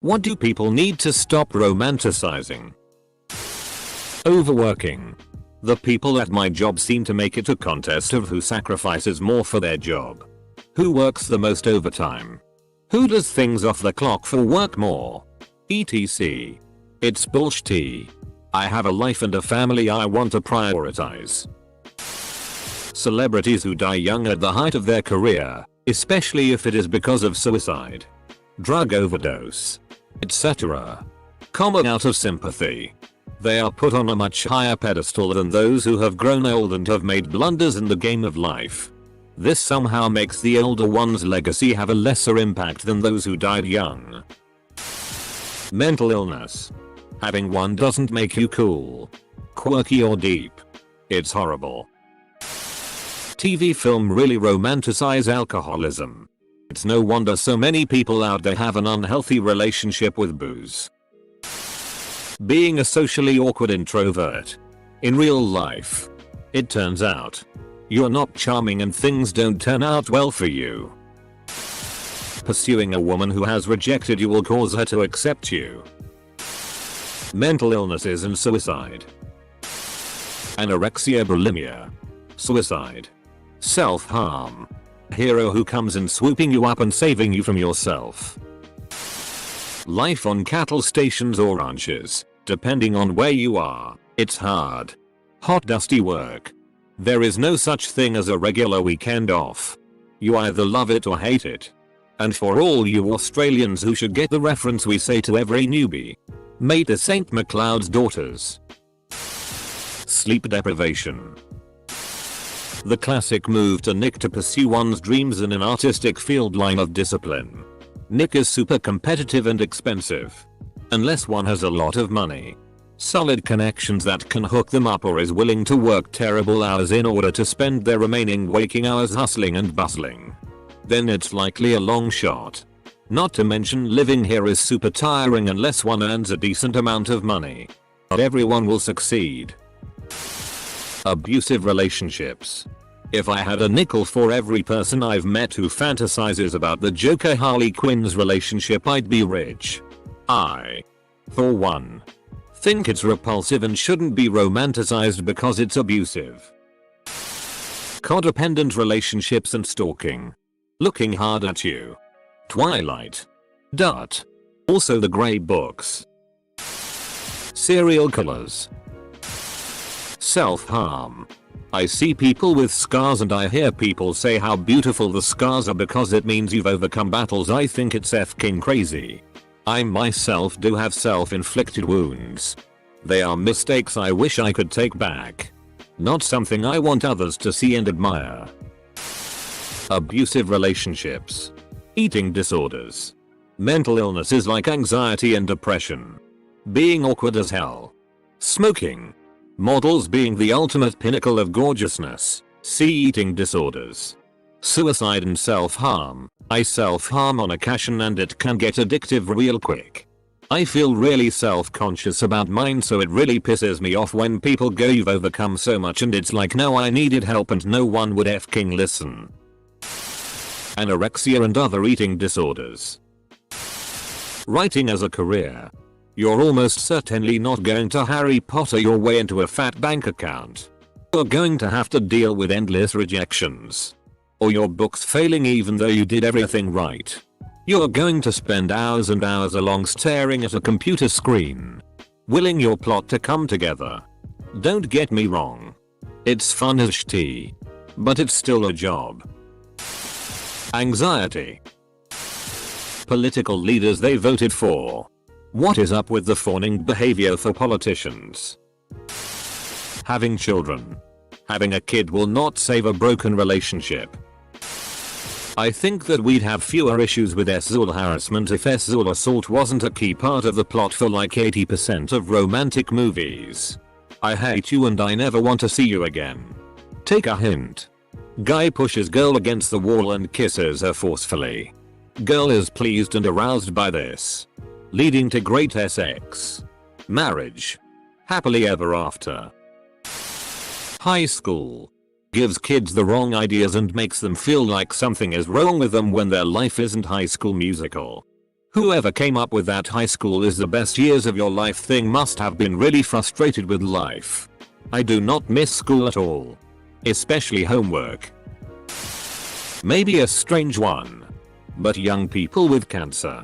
What do people need to stop romanticizing? Overworking. The people at my job seem to make it a contest of who sacrifices more for their job. Who works the most overtime? Who does things off the clock for work more? etc. It's bullshit. I have a life and a family I want to prioritize. Celebrities who die young at the height of their career, especially if it is because of suicide, drug overdose, etc. Common out of sympathy. They are put on a much higher pedestal than those who have grown old and have made blunders in the game of life. This somehow makes the older one's legacy have a lesser impact than those who died young. Mental illness. Having one doesn't make you cool, quirky or deep. It's horrible. TV film really romanticize alcoholism. It's no wonder so many people out there have an unhealthy relationship with booze. Being a socially awkward introvert. In real life, it turns out, you're not charming and things don't turn out well for you. Pursuing a woman who has rejected you will cause her to accept you. Mental illnesses and suicide. Anorexia, bulimia. Suicide. Self-harm. Hero who comes in swooping you up and saving you from yourself. Life on cattle stations or ranches, depending on where you are, it's hard. Hot dusty work. There is no such thing as a regular weekend off. You either love it or hate it. And for all you Australians who should get the reference we say to every newbie, mate the St. McLeod's daughters. Sleep deprivation. The classic move to Nick to pursue one's dreams in an artistic field line of discipline. Nick is super competitive and expensive. Unless one has a lot of money, solid connections that can hook them up, or is willing to work terrible hours in order to spend their remaining waking hours hustling and bustling, then it's likely a long shot. Not to mention living here is super tiring unless one earns a decent amount of money. Not everyone will succeed. Abusive relationships. If I had a nickel for every person I've met who fantasizes about the Joker Harley Quinn's relationship, I'd be rich. I, for one, think it's repulsive and shouldn't be romanticized because it's abusive. Codependent relationships and stalking. Looking hard at you. Twilight. Dot. Also the Grey Books. Serial killers. Self-harm. I see people with scars and I hear people say how beautiful the scars are because it means you've overcome battles. I think it's f***ing crazy. I myself do have self-inflicted wounds. They are mistakes I wish I could take back. Not something I want others to see and admire. Abusive relationships. Eating disorders. Mental illnesses like anxiety and depression. Being awkward as hell. Smoking. Models being the ultimate pinnacle of gorgeousness. See eating disorders. Suicide and self-harm. I self-harm on occasion and it can get addictive real quick. I feel really self-conscious about mine, so it really pisses me off when people go, "You've overcome so much," and it's like, no, I needed help and no one would f***ing listen. Anorexia and other eating disorders. Writing as a career. You're almost certainly not going to Harry Potter your way into a fat bank account. You're going to have to deal with endless rejections. Or your books failing even though you did everything right. You're going to spend hours and hours along staring at a computer screen, willing your plot to come together. Don't get me wrong. It's fun as shit, but it's still a job. Anxiety. Political leaders they voted for. What is up with the fawning behavior for politicians? Having children. Having a kid will not save a broken relationship. I think that we'd have fewer issues with sexual harassment if sexual assault wasn't a key part of the plot for like 80% of romantic movies. I hate you and I never want to see you again. Take a hint. Guy pushes girl against the wall and kisses her forcefully. Girl is pleased and aroused by this, leading to great sex. Marriage. Happily ever after. High school. Gives kids the wrong ideas and makes them feel like something is wrong with them when their life isn't High School Musical. Whoever came up with that high school is the best years of your life thing must have been really frustrated with life. I do not miss school at all. Especially homework. Maybe a strange one. But young people with cancer.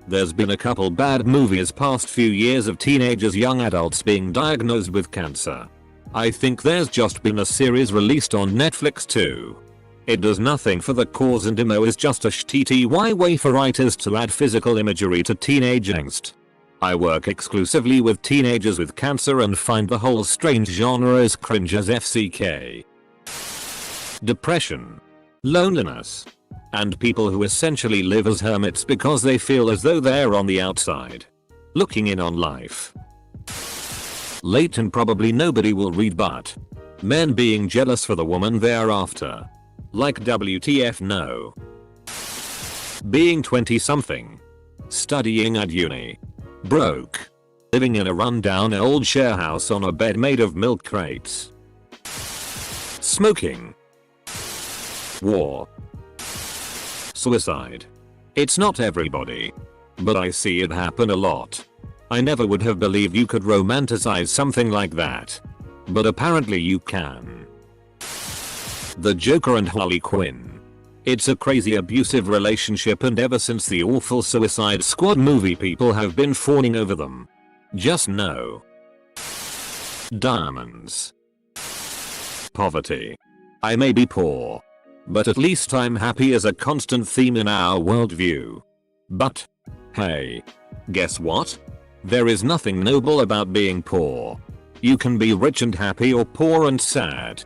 There's been a couple bad movies past few years of teenagers, young adults being diagnosed with cancer. I think there's just been a series released on Netflix too. It does nothing for the cause and demo is just a shitty way for writers to add physical imagery to teenage angst. I work exclusively with teenagers with cancer and find the whole strange genre as cringe as FCK. Depression. Loneliness. And people who essentially live as hermits because they feel as though they're on the outside. Looking in on life. Late and probably nobody will read, but men being jealous for the woman they're after. Like WTF no. Being 20 something. Studying at uni. Broke. Living in a rundown old share house on a bed made of milk crates. Smoking. War. Suicide. It's not everybody. But I see it happen a lot. I never would have believed you could romanticize something like that. But apparently you can. The Joker and Harley Quinn. It's a crazy abusive relationship, and ever since the awful Suicide Squad movie people have been fawning over them. Just know. Diamonds. Poverty. I may be poor. But at least I'm happy is a constant theme in our worldview. But, hey. Guess what? There is nothing noble about being poor. You can be rich and happy or poor and sad.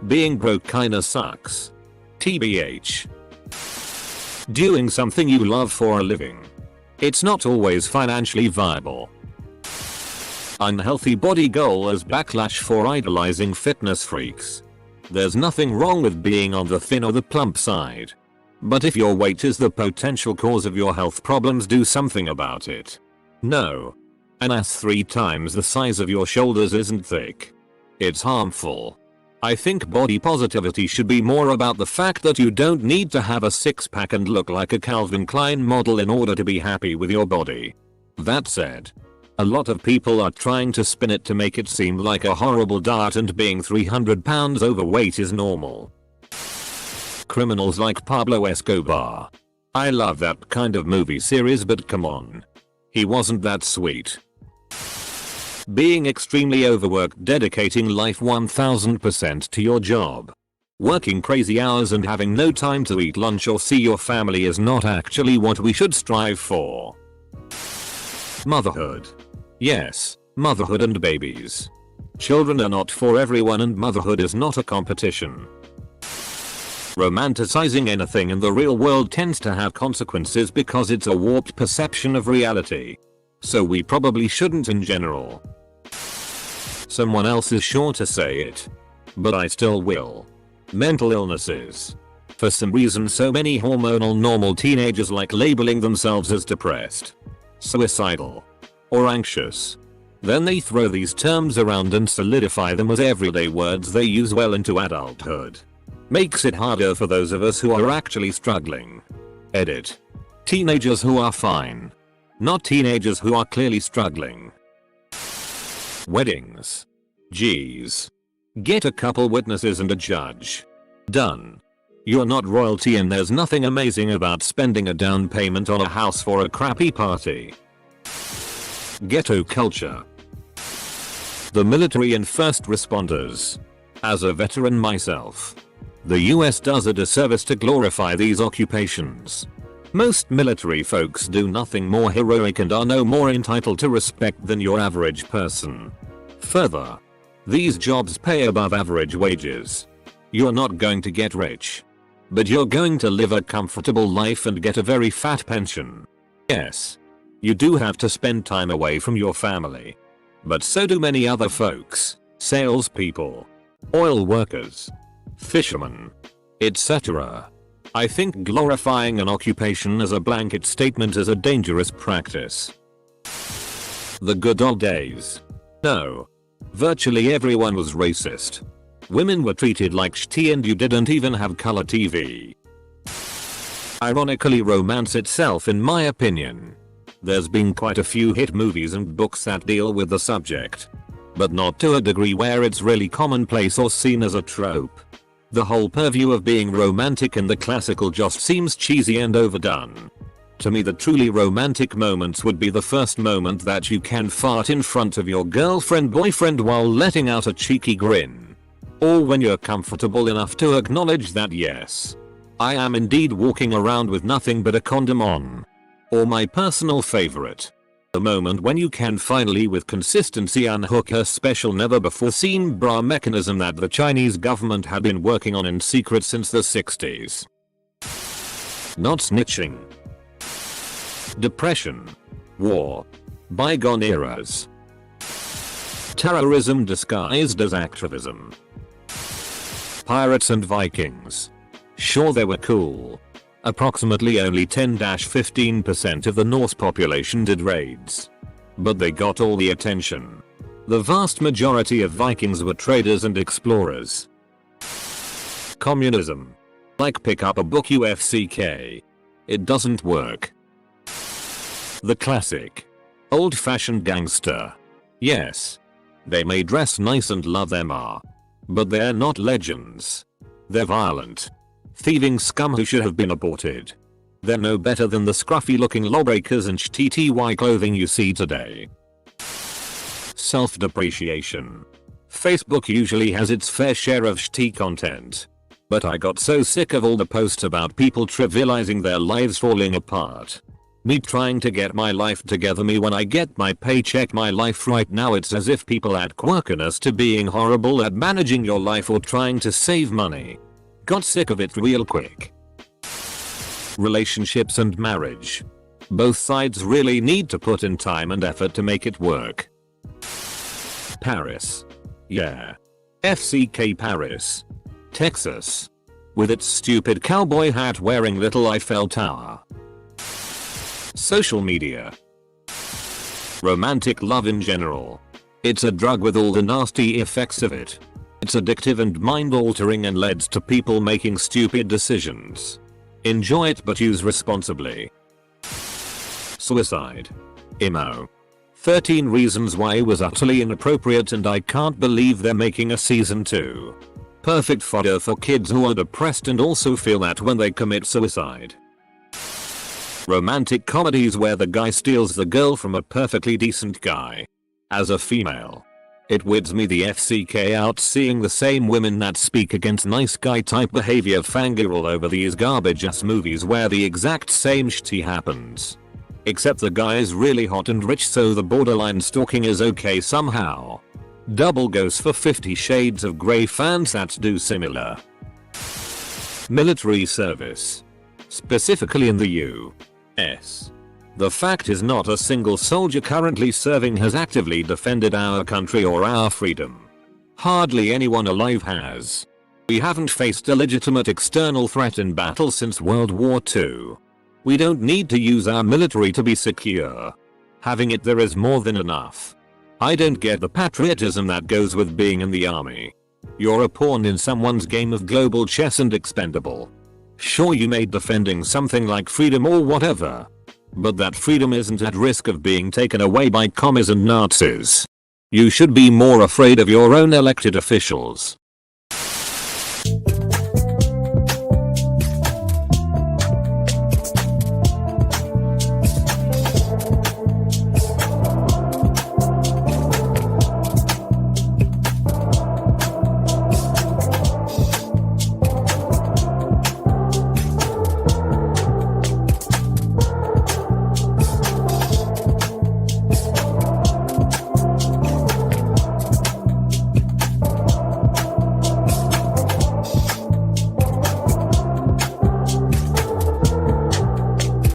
Being broke kinda sucks. TBH. Doing something you love for a living. It's not always financially viable. Unhealthy body goal as backlash for idolizing fitness freaks. There's nothing wrong with being on the thin or the plump side. But if your weight is the potential cause of your health problems, do something about it. No. An ass 3 times the size of your shoulders isn't thick. It's harmful. I think body positivity should be more about the fact that you don't need to have a six-pack and look like a Calvin Klein model in order to be happy with your body. That said, a lot of people are trying to spin it to make it seem like a horrible diet and being 300 pounds overweight is normal. Criminals like Pablo Escobar. I love that kind of movie series, but come on. He wasn't that sweet. Being extremely overworked, dedicating life 1000% to your job. Working crazy hours and having no time to eat lunch or see your family is not actually what we should strive for. Motherhood. Yes, motherhood and babies. Children are not for everyone, and motherhood is not a competition. Romanticizing anything in the real world tends to have consequences because it's a warped perception of reality. So we probably shouldn't in general. Someone else is sure to say it. But I still will. Mental illnesses. For some reason so many hormonal normal teenagers like labeling themselves as depressed, suicidal, or anxious. Then they throw these terms around and solidify them as everyday words they use well into adulthood. Makes it harder for those of us who are actually struggling. Edit. Teenagers who are fine. Not teenagers who are clearly struggling. Weddings. Geez. Get a couple witnesses and a judge. Done. You're not royalty, and there's nothing amazing about spending a down payment on a house for a crappy party. Ghetto culture. The military and first responders. As a veteran myself, the US does a disservice to glorify these occupations. Most military folks do nothing more heroic and are no more entitled to respect than your average person. Further, these jobs pay above average wages. You're not going to get rich, but you're going to live a comfortable life and get a very fat pension. Yes, you do have to spend time away from your family, but so do many other folks, salespeople, oil workers, fishermen, etc. I think glorifying an occupation as a blanket statement is a dangerous practice. The good old days. No. Virtually everyone was racist. Women were treated like shit and you didn't even have color TV. Ironically, romance itself, in my opinion, There's been quite a few hit movies and books that deal with the subject, but not to a degree where it's really commonplace or seen as a trope. The whole purview of being romantic in the classical just seems cheesy and overdone. To me, the truly romantic moments would be the first moment that you can fart in front of your girlfriend, boyfriend while letting out a cheeky grin. Or when you're comfortable enough to acknowledge that yes, I am indeed walking around with nothing but a condom on. Or my personal favorite, the moment when you can finally with consistency unhook her special never before seen bra mechanism that the Chinese government had been working on in secret since the 60s. Not snitching. Depression. War. Bygone eras. Terrorism disguised as activism. Pirates and Vikings. Sure, they were cool. Approximately only 10-15% of the Norse population did raids, but they got all the attention. The vast majority of Vikings were traders and explorers. Communism. Like pick up a book UFCK. It doesn't work. The classic. Old-fashioned gangster. Yes. They may dress nice and love their ma, but they're not legends. They're violent, thieving scum who should have been aborted. They're no better than the scruffy looking lawbreakers and shty clothing you see today. Self-depreciation. Facebook usually has its fair share of shty content, but I got so sick of all the posts about people trivializing their lives falling apart. Me trying to get my life together, me when I get my paycheck, my life right now. It's as if people add quirkiness to being horrible at managing your life or trying to save money. Got sick of it real quick. Relationships and marriage. Both sides really need to put in time and effort to make it work. Paris. Yeah. FCK Paris. Texas. With its stupid cowboy hat wearing little Eiffel Tower. Social media. Romantic love in general. It's a drug with all the nasty effects of it. It's addictive and mind-altering and leads to people making stupid decisions. Enjoy it but use responsibly. Suicide. Emo. 13 Reasons Why was utterly inappropriate and I can't believe they're making a season 2. Perfect fodder for kids who are depressed and also feel that when they commit suicide. Romantic comedies where the guy steals the girl from a perfectly decent guy. As a female, it wids me the FCK out seeing the same women that speak against nice guy type behavior fangirl over these garbage ass movies where the exact same shit happens. Except the guy is really hot and rich, so the borderline stalking is okay somehow. Double goes for 50 Shades of Grey fans that do similar. Military service. Specifically in the U.S. The fact is not a single soldier currently serving has actively defended our country or our freedom. Hardly anyone alive has. We haven't faced a legitimate external threat in battle since World War II. We don't need to use our military to be secure. Having it there is more than enough. I don't get the patriotism that goes with being in the army. You're a pawn in someone's game of global chess and expendable. Sure, you may defending something like freedom or whatever, but that freedom isn't at risk of being taken away by commies and Nazis. You should be more afraid of your own elected officials.